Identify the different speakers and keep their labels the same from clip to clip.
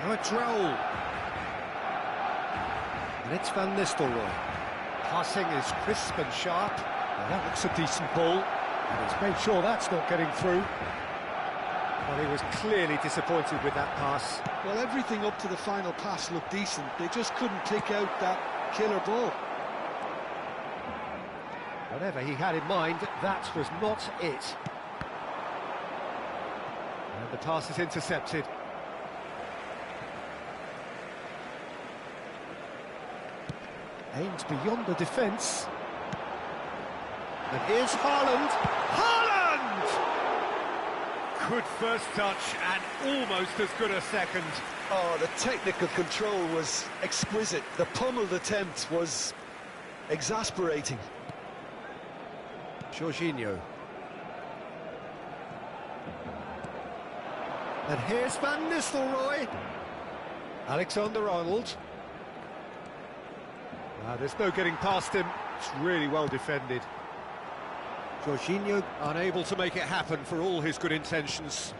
Speaker 1: Now it's Raul. And it's Van Nistelrooy. Passing is crisp and sharp. Well, that looks a decent ball. And he's made sure that's not getting through. Well, he was clearly disappointed with that pass.
Speaker 2: Well, everything up to the final pass looked decent. They just couldn't pick out that killer ball.
Speaker 1: Whatever he had in mind, that was not it. And the pass is intercepted. Aims beyond the defence. And here's Haaland. Haaland! Good first touch and almost as good a second.
Speaker 2: Oh, the technical control was exquisite. The pummeled attempt was exasperating.
Speaker 1: Jorginho. And here's Van Nistelrooy. Alexander-Arnold. There's no getting past him. It's really well defended. Jorginho unable to make it happen for all his good intentions.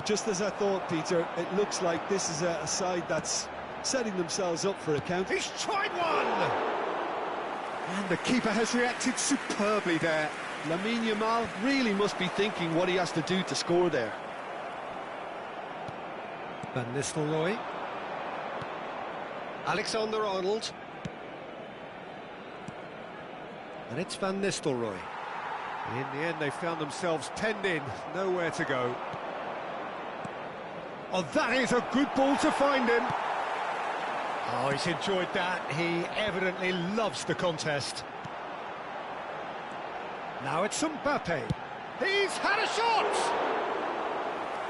Speaker 2: Just as I thought, Peter, it looks like this is a side that's setting themselves up for a counter.
Speaker 1: He's tried one! And the keeper has reacted superbly there.
Speaker 2: Lamine Yamal really must be thinking what he has to do to score there.
Speaker 1: Van Nistelrooy. Alexander-Arnold. And it's Van Nistelrooy. In the end, they found themselves penned in, nowhere to go. Oh, that is a good ball to find him. Oh, he's enjoyed that. He evidently loves the contest. Now it's Mbappe. He's had a shot!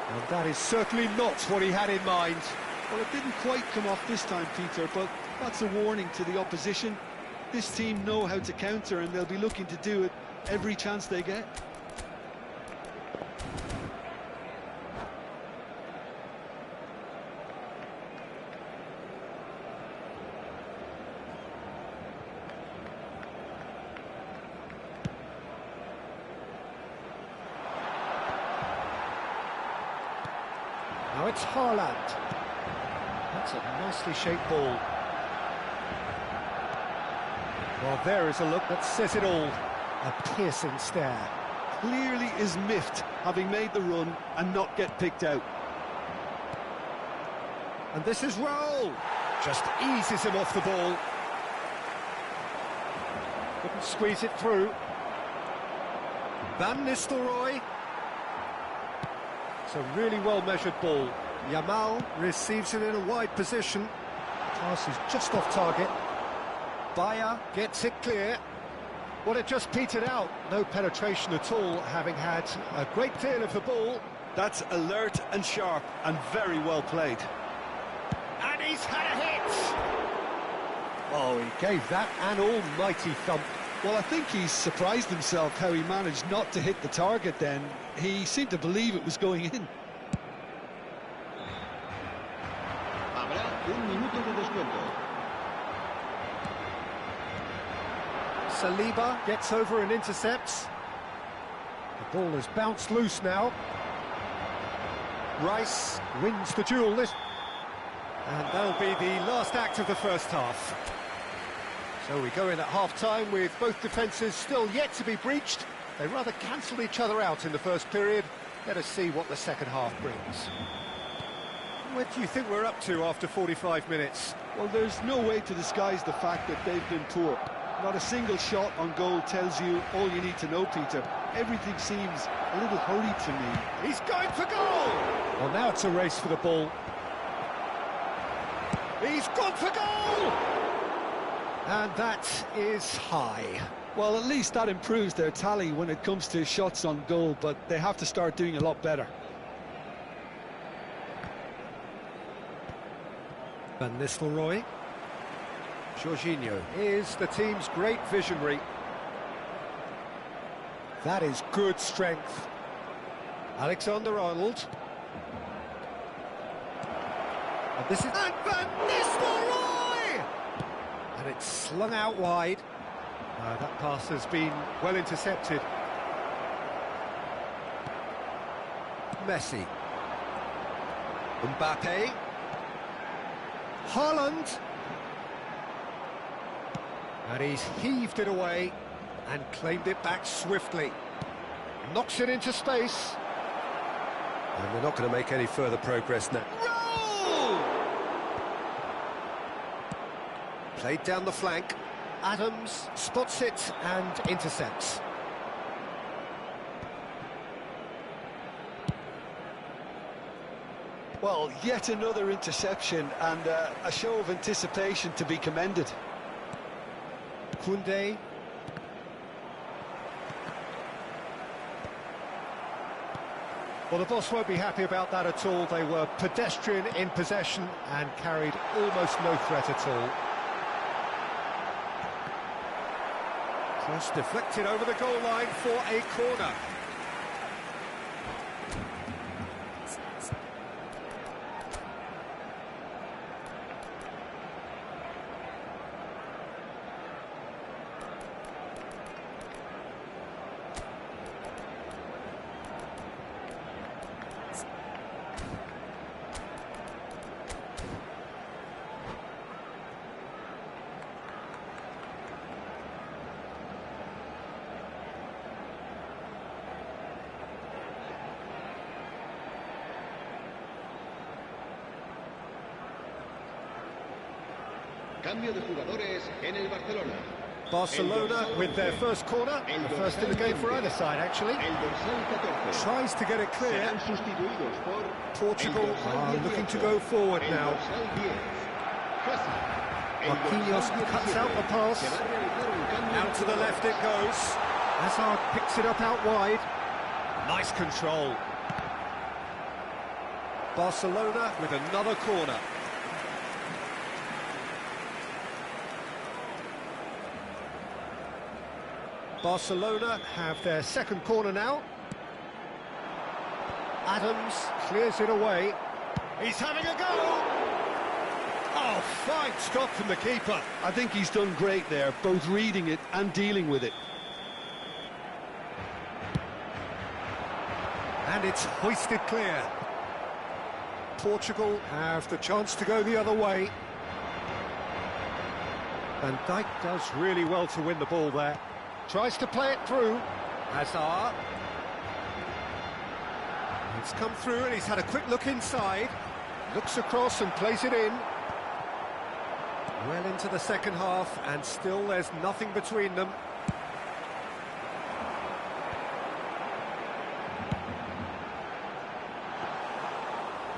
Speaker 1: And that is certainly not what he had in mind.
Speaker 2: Well, it didn't quite come off this time, Peter, but that's a warning to the opposition. This team know how to counter, and they'll be looking to do it every chance they get.
Speaker 1: Now it's Haaland. That's a nicely shaped ball. Well, there is a look that says it all. A piercing stare.
Speaker 2: Clearly is miffed, having made the run and not get picked out.
Speaker 1: And this is Raul. Just eases him off the ball. Couldn't squeeze it through. Van Nistelrooy. It's a really well-measured ball. Yamal receives it in a wide position. The pass is just off target. Bayer gets it clear. Well, it just petered out. No penetration at all, having had a great deal of the ball.
Speaker 2: That's alert and sharp and very well played.
Speaker 1: And he's had a hit! Oh, he gave that an almighty thump.
Speaker 2: Well, I think he's surprised himself how he managed not to hit the target then. He seemed to believe it was going in.
Speaker 3: Habrá un minuto de descuento.
Speaker 1: Saliba gets over and intercepts. The ball has bounced loose now. Rice wins the duel. And that'll be the last act of the first half. So we go in at half-time with both defences still yet to be breached. They rather cancelled each other out in the first period. Let us see what the second half brings. What do you think we're up to after 45 minutes?
Speaker 2: Well, there's no way to disguise the fact that they've been poor. Not a single shot on goal tells you all you need to know, Peter. Everything seems a little hurried to me.
Speaker 1: He's going for goal! Well, now it's a race for the ball. He's gone for goal! And that is high.
Speaker 2: Well, at least that improves their tally when it comes to shots on goal, but they have to start doing a lot better.
Speaker 1: Van Nistelrooy. Jorginho is the team's great visionary. That is good strength. Alexander-Arnold. And this is... And Van Nistelrooy! And it's slung out wide. That pass has been well intercepted. Messi. Mbappe. Haaland. And he's heaved it away and claimed it back swiftly. Knocks it into space. And they're not going to make any further progress now.
Speaker 2: Roll!
Speaker 1: Played down the flank. Adams spots it and intercepts.
Speaker 2: Well, yet another interception and a show of anticipation to be commended.
Speaker 1: Koundé. Well, the boss won't be happy about that at all. They were pedestrian in possession and carried almost no threat at all. Cross deflected over the goal line for a corner.
Speaker 3: Cambio de jugadores en el Barcelona.
Speaker 1: Barcelona with their first corner, the first in the game for either side actually.
Speaker 3: El dorsal 14.
Speaker 1: Tries to get it clear.
Speaker 3: Serán sustituidos por
Speaker 1: Portugal
Speaker 3: el dorsal
Speaker 1: are
Speaker 3: 18.
Speaker 1: looking to go forward
Speaker 3: El
Speaker 1: now.
Speaker 3: dorsal 10. Casi. El
Speaker 1: Marquinhos
Speaker 3: dorsal
Speaker 1: cuts
Speaker 3: 17.
Speaker 1: out the pass.
Speaker 3: Se va a realizar un cambio
Speaker 1: Out to the
Speaker 3: de
Speaker 1: left it goes. Hazard picks it up out wide. Nice control. Barcelona with another corner. Barcelona have their second corner now. Adams clears it away. He's having a go! Oh, fine stop from the keeper.
Speaker 2: I think he's done great there, both reading it and dealing with it.
Speaker 1: And it's hoisted clear. Portugal have the chance to go the other way. Van Dijk does really well to win the ball there. Tries to play it through. Hazard. It's come through and he's had a quick look inside. Looks across and plays it in. Well into the second half and still there's nothing between them.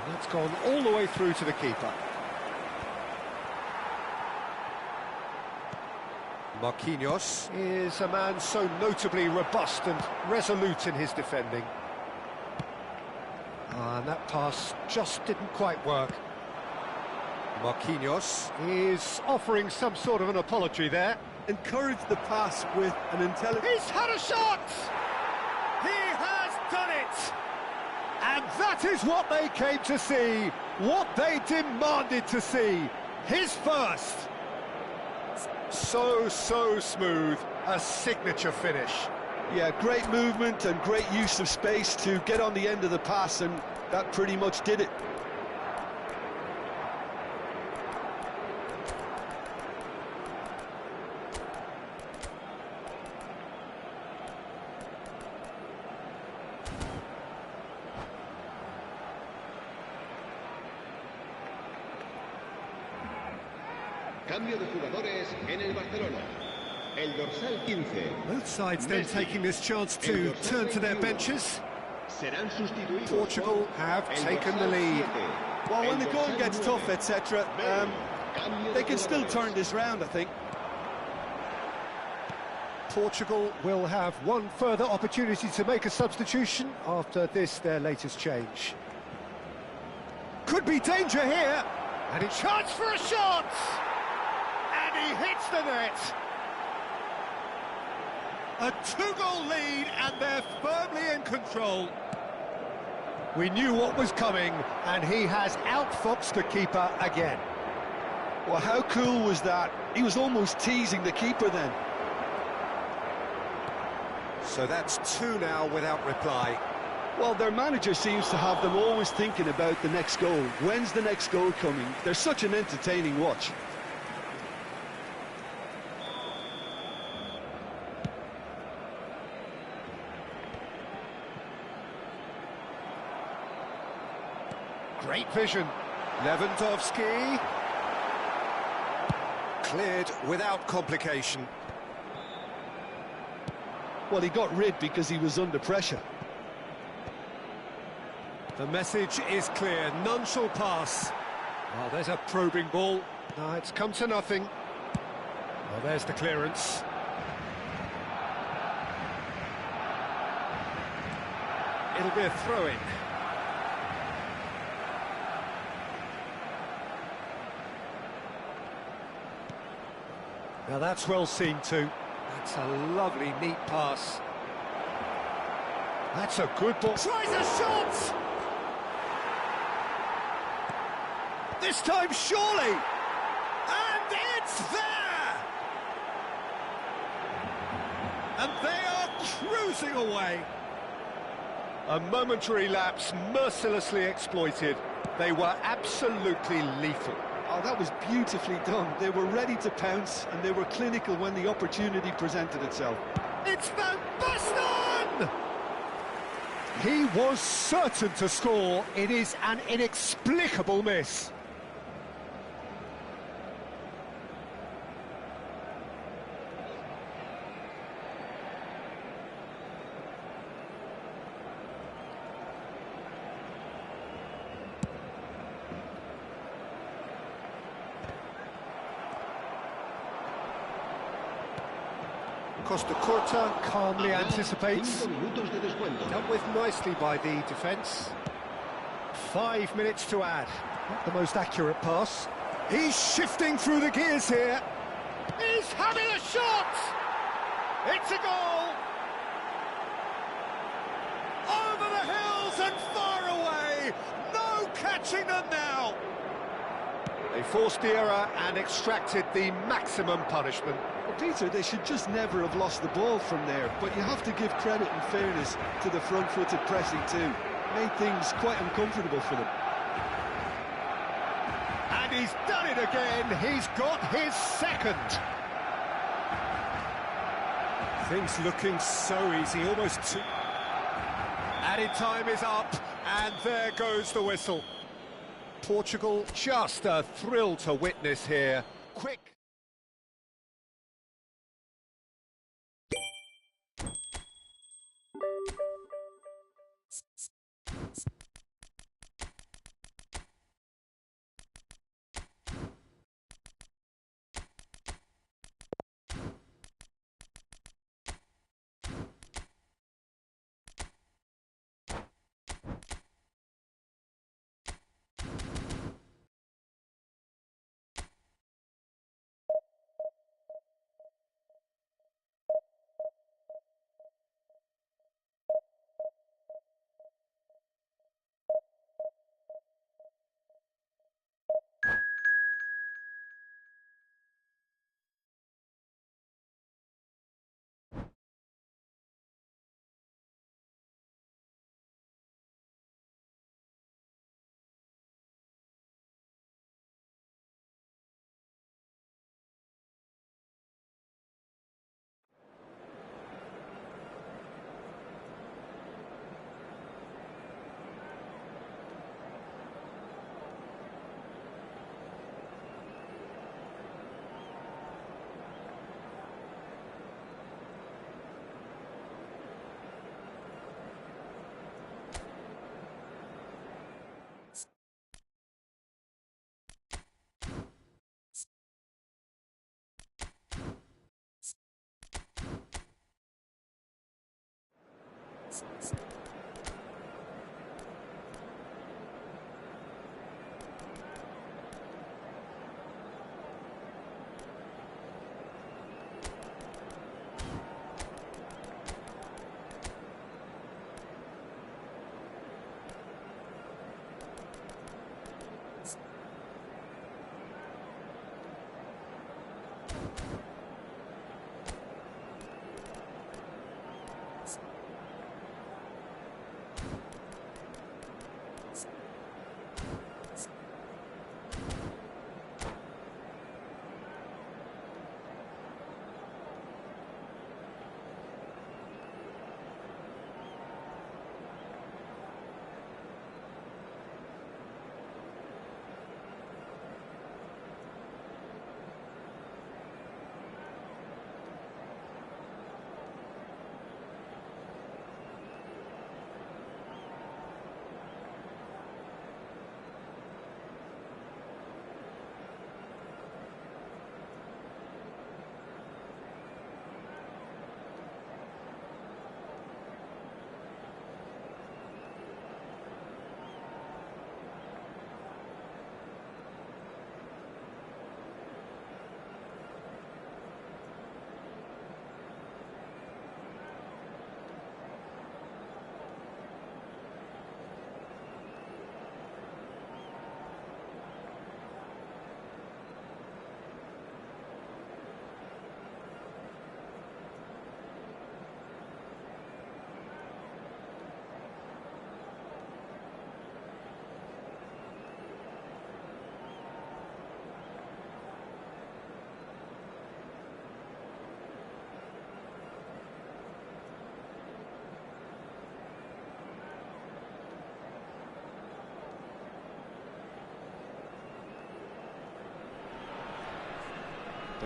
Speaker 1: And that's gone all the way through to the keeper. Marquinhos is a man so notably robust and resolute in his defending. And that pass just didn't quite work. Marquinhos is offering some sort of an apology there.
Speaker 2: Encourage the pass with an intelligent...
Speaker 1: He's had a shot! He has done it! And that is what they came to see, what they demanded to see. His first. So smooth, a signature finish.
Speaker 2: Yeah, great movement and great use of space to get on the end of the pass, and that pretty much did it.
Speaker 3: Cambio de jugadores en el Barcelona. El dorsal 15.
Speaker 1: Both sides then taking this chance to turn to their benches.
Speaker 3: Serán sustituidos
Speaker 1: Portugal
Speaker 3: por
Speaker 1: have
Speaker 3: el
Speaker 1: taken the
Speaker 3: dorsal
Speaker 1: lead.
Speaker 3: 7.
Speaker 2: Well, when
Speaker 3: El
Speaker 2: the going
Speaker 3: dorsal
Speaker 2: gets
Speaker 3: 9.
Speaker 2: tough, etc.,
Speaker 3: Cambio
Speaker 2: they
Speaker 3: de
Speaker 2: can still
Speaker 3: jugadores.
Speaker 2: turn this round, I think.
Speaker 1: Portugal will have one further opportunity to make a substitution after this, their latest change. Could be danger here, and a chance for a shot! And he hits the net! A two-goal lead, and they're firmly in control. We knew what was coming, and he has outfoxed the keeper again.
Speaker 2: Well, how cool was that? He was almost teasing the keeper then.
Speaker 1: So that's two now without reply.
Speaker 2: Well, their manager seems to have them always thinking about the next goal. When's the next goal coming? They're such an entertaining watch.
Speaker 1: Great vision. Lewandowski. Cleared without complication.
Speaker 2: Well, he got rid because he was under pressure.
Speaker 1: The message is clear, none shall pass. Oh, there's a probing ball. No, it's come to nothing. Well, there's the clearance. It'll be a throw-in. Now that's well seen too. That's a lovely, neat pass. That's a good ball. Tries a shot! This time, surely! And it's there! And they are cruising away. A momentary lapse mercilessly exploited. They were absolutely lethal.
Speaker 2: Oh, that was beautifully done. They were ready to pounce, and they were clinical when the opportunity presented itself.
Speaker 1: It's Van Basten! He was certain to score. It is an inexplicable miss. Costa Curta calmly anticipates. Dealt with nicely by the defence. 5 minutes to add. Not the most accurate pass. He's shifting through the gears here. He's having a shot! It's a goal! Over the hills and far away! No catching them now! They forced the error and extracted the maximum punishment.
Speaker 2: Well, Peter, they should just never have lost the ball from there, but you have to give credit and fairness to the front-footed pressing too. Made things quite uncomfortable for them.
Speaker 1: And he's done it again. He's got his second. Things looking so easy, almost too... Added time is up, and there goes the whistle. Portugal, just a thrill to witness here. Quick.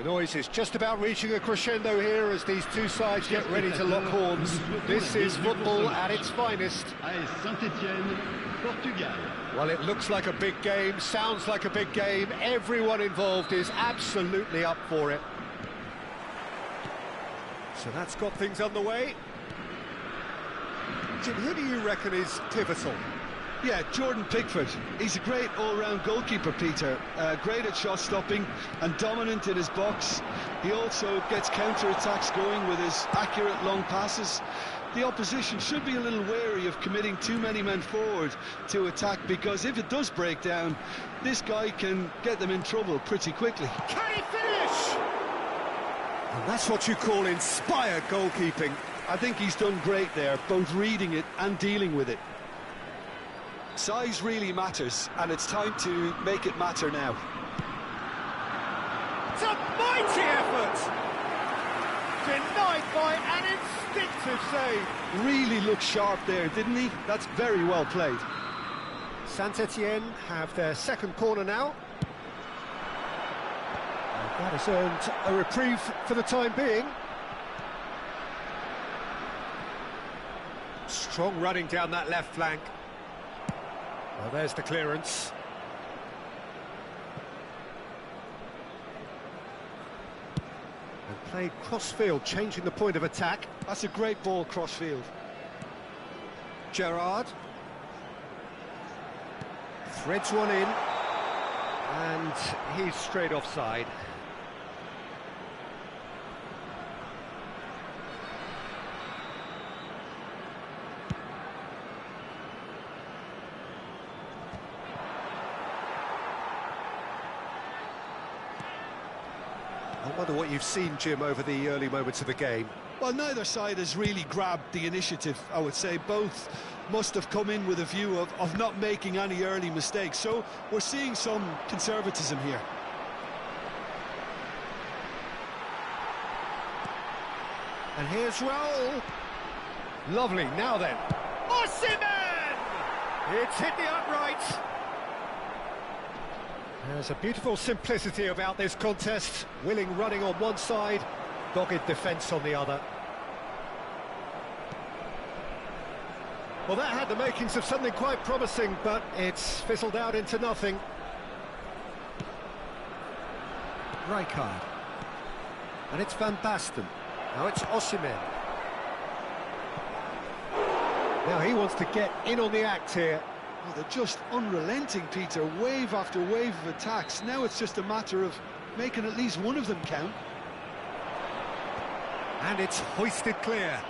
Speaker 1: The noise is just about reaching a crescendo here as these two sides get ready to lock horns. This is football at its finest. Well, it looks like a big game, sounds like a big game. Everyone involved is absolutely up for it. So that's got things underway. Jim, who do you reckon is pivotal?
Speaker 2: Yeah, Jordan Pickford. He's a great all-round goalkeeper, Peter. Great at shot stopping and dominant in his box. He also gets counter-attacks going with his accurate long passes. The opposition should be a little wary of committing too many men forward to attack, because if it does break down, this guy can get them in trouble pretty quickly.
Speaker 1: Can he finish? And that's what you call inspired goalkeeping.
Speaker 2: I think he's done great there, both reading it and dealing with it. Size really matters, and it's time to make it matter now.
Speaker 1: It's a mighty effort! Denied by an instinctive save.
Speaker 2: Really looked sharp there, didn't he? That's very well played.
Speaker 1: Saint-Etienne have their second corner now. And that has earned a reprieve for the time being. Strong running down that left flank. Well, there's the clearance. And played cross-field, changing the point of attack.
Speaker 2: That's a great ball cross-field.
Speaker 1: Gerrard. Threads one in. And he's straight offside. I wonder what you've seen, Jim, over the early moments of the game.
Speaker 2: Well, neither side has really grabbed the initiative, I would say. Both must have come in with a view of not making any early mistakes. So we're seeing some conservatism here.
Speaker 1: And here's Raul. Lovely, now then. Osimhen! It's hit the upright. There's a beautiful simplicity about this contest. Willing running on one side, dogged defence on the other. Well, that had the makings of something quite promising, but it's fizzled out into nothing. Rijkaard. And it's Van Basten. Now it's Osimhen. Now he wants to get in on the act here.
Speaker 2: Oh, they're just unrelenting, Peter. Wave after wave of attacks. Now it's just a matter of making at least one of them count.
Speaker 1: And it's hoisted clear.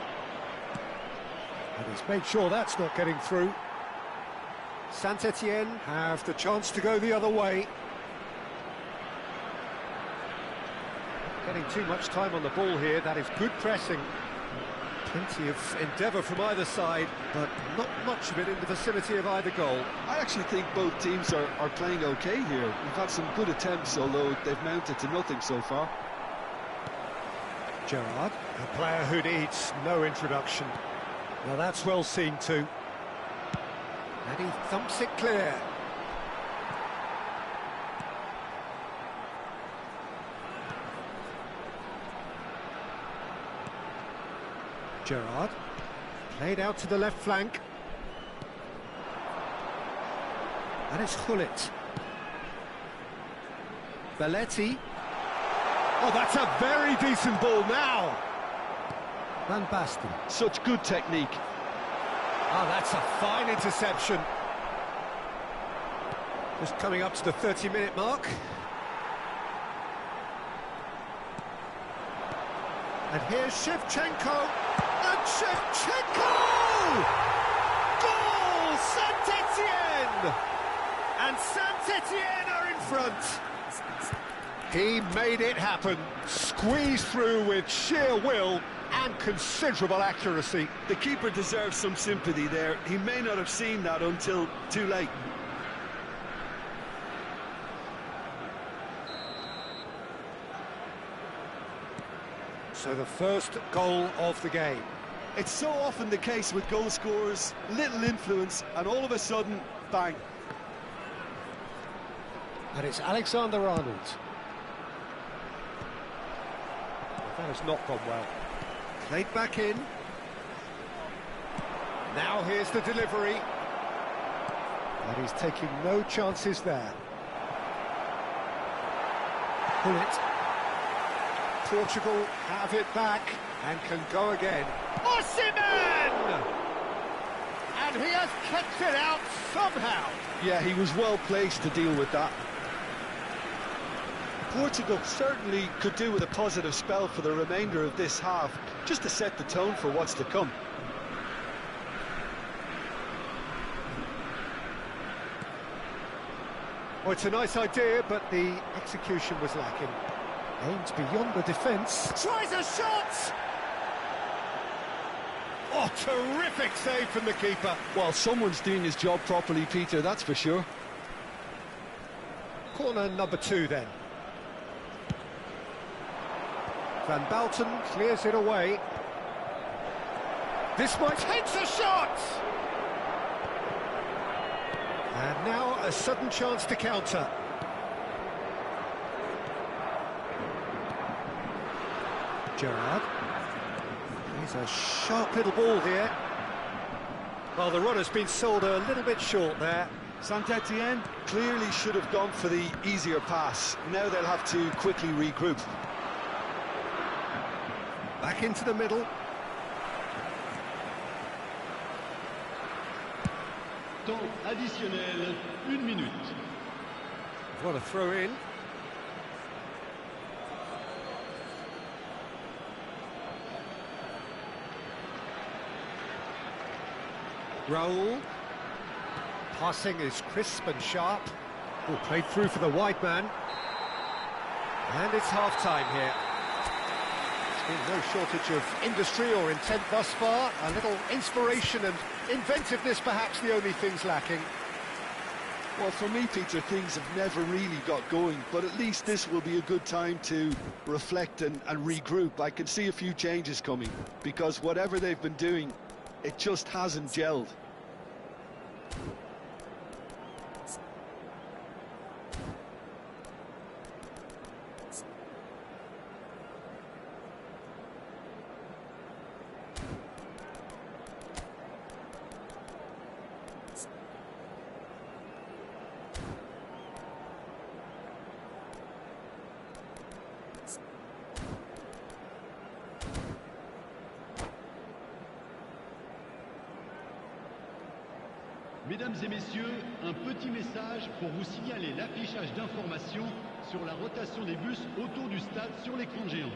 Speaker 1: And he's made sure that's not getting through. Saint-Etienne have the chance to go the other way. Getting too much time on the ball here. That is good pressing. Plenty of endeavour from either side, but not much of it in the vicinity of either goal.
Speaker 2: I actually think both teams are playing okay here. We've had some good attempts, although they've mounted to nothing so far.
Speaker 1: Gerrard, a player who needs no introduction. Now that's well seen too. And he thumps it clear. Gerrard, played out to the left flank. And it's Gullit. Belletti. Oh, that's a very decent ball now. Van Basten.
Speaker 2: Such good technique.
Speaker 1: Oh, that's a fine interception. Just coming up to the 30-minute mark. And here's Shevchenko. And Shevchenko! Goal! Saint-Etienne! And Saint-Etienne are in front. He made it happen. Squeezed through with sheer will and considerable accuracy.
Speaker 2: The keeper deserves some sympathy there. He may not have seen that until too late.
Speaker 1: So the first goal of the game.
Speaker 2: It's so often the case with goal scorers, little influence, and all of a sudden, bang.
Speaker 1: And it's Alexander-Arnold. That has not gone well. Played back in. Now here's the delivery. And he's taking no chances there. Pull it. Portugal have it back and can go again. Osimhen! And he has kept it out somehow.
Speaker 2: Yeah, he was well placed to deal with that. Portugal certainly could do with a positive spell for the remainder of this half, just to set the tone for what's to come.
Speaker 1: Well, it's a nice idea, but the execution was lacking. Aims beyond the defence. Tries a shot! Oh, terrific save from the keeper.
Speaker 2: Well, someone's doing his job properly, Peter, that's for sure.
Speaker 1: Corner number 2 then. Van Balten clears it away. This might hit a shot! And now a sudden chance to counter. Gerrard. He's a sharp little ball here. Well, the runner's been sold a little bit short there.
Speaker 2: Saint-Etienne clearly should have gone for the easier pass. Now they'll have to quickly regroup.
Speaker 1: Back into the middle.
Speaker 3: Temps additionnel, 1 minute.
Speaker 1: What a throw in. Raul. Passing is crisp and sharp. Oh, played through for the wide man. And it's half-time here. There's been no shortage of industry or intent thus far. A little inspiration and inventiveness, perhaps the only things lacking.
Speaker 2: Well, for me, Peter, things have never really got going, but at least this will be a good time to reflect and regroup. I can see a few changes coming, because whatever they've been doing, it just hasn't gelled.
Speaker 4: Mesdames et messieurs, un petit message pour vous signaler l'affichage d'informations sur la rotation des bus autour du stade sur l'écran géant.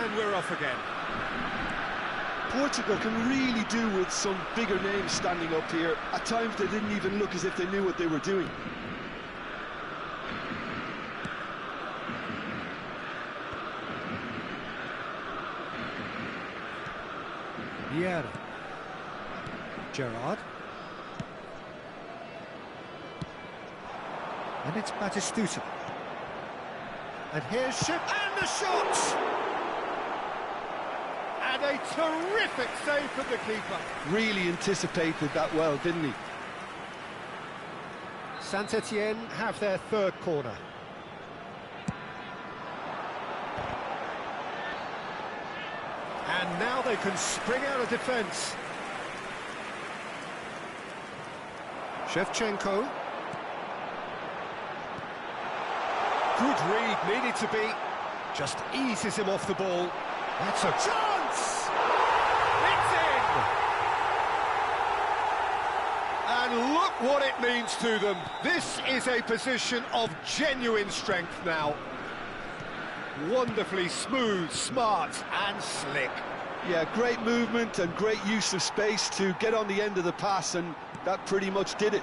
Speaker 1: And we're off again.
Speaker 2: Portugal can really do with some bigger names standing up here. At times they didn't even look as if they knew what they were doing.
Speaker 1: Vieira. Gerrard. And it's Batistuta. And here's Ship, and the shot! And a terrific save from the keeper.
Speaker 2: Really anticipated that well, didn't he?
Speaker 1: Saint-Etienne have their third corner. And now they can spring out of defence. Shevchenko. Good read, needed to be. Just eases him off the ball. That's a chance! It's in! And look what it means to them. This is a position of genuine strength now. Wonderfully smooth, smart and slick.
Speaker 2: Yeah, great movement and great use of space to get on the end of the pass, and that pretty much did it.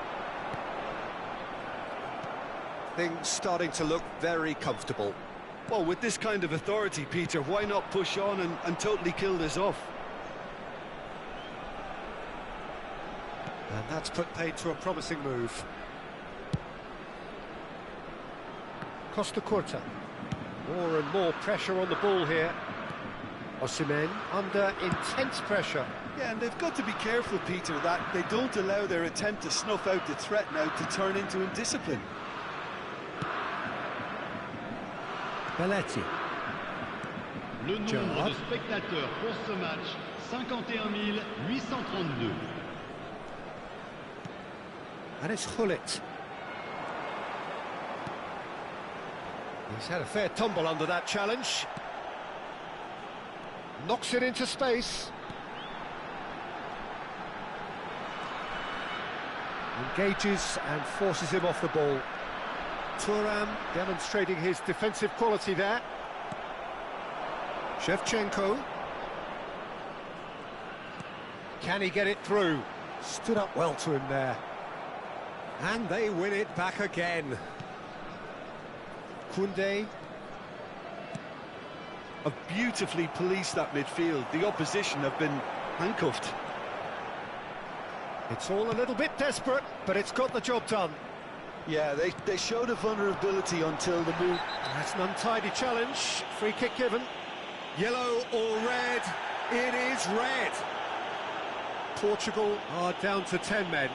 Speaker 1: Things starting to look very comfortable.
Speaker 2: Well, with this kind of authority, Peter, why not push on and totally kill this off?
Speaker 1: And that's put paid to a promising move. Costa Curta. More and more pressure on the ball here. Osimhen under intense pressure.
Speaker 2: Yeah, and they've got to be careful, Peter, that they don't allow their attempt to snuff out the threat now to turn into indiscipline.
Speaker 1: Belletti.
Speaker 4: Le nombre de spectateurs pour ce match, 51 832.
Speaker 1: And it's Hullet. He's had a fair tumble under that challenge. Knocks it into space. Engages and forces him off the ball. Thuram demonstrating his defensive quality there. Shevchenko. Can he get it through? Stood up well to him there. And they win it back again. Koundé.
Speaker 2: Have beautifully policed that midfield. The opposition have been handcuffed.
Speaker 1: It's all a little bit desperate, but it's got the job done.
Speaker 2: Yeah, they showed a vulnerability until the move.
Speaker 1: That's an untidy challenge. Free kick given. Yellow or red? It is red. Portugal are down to 10 men.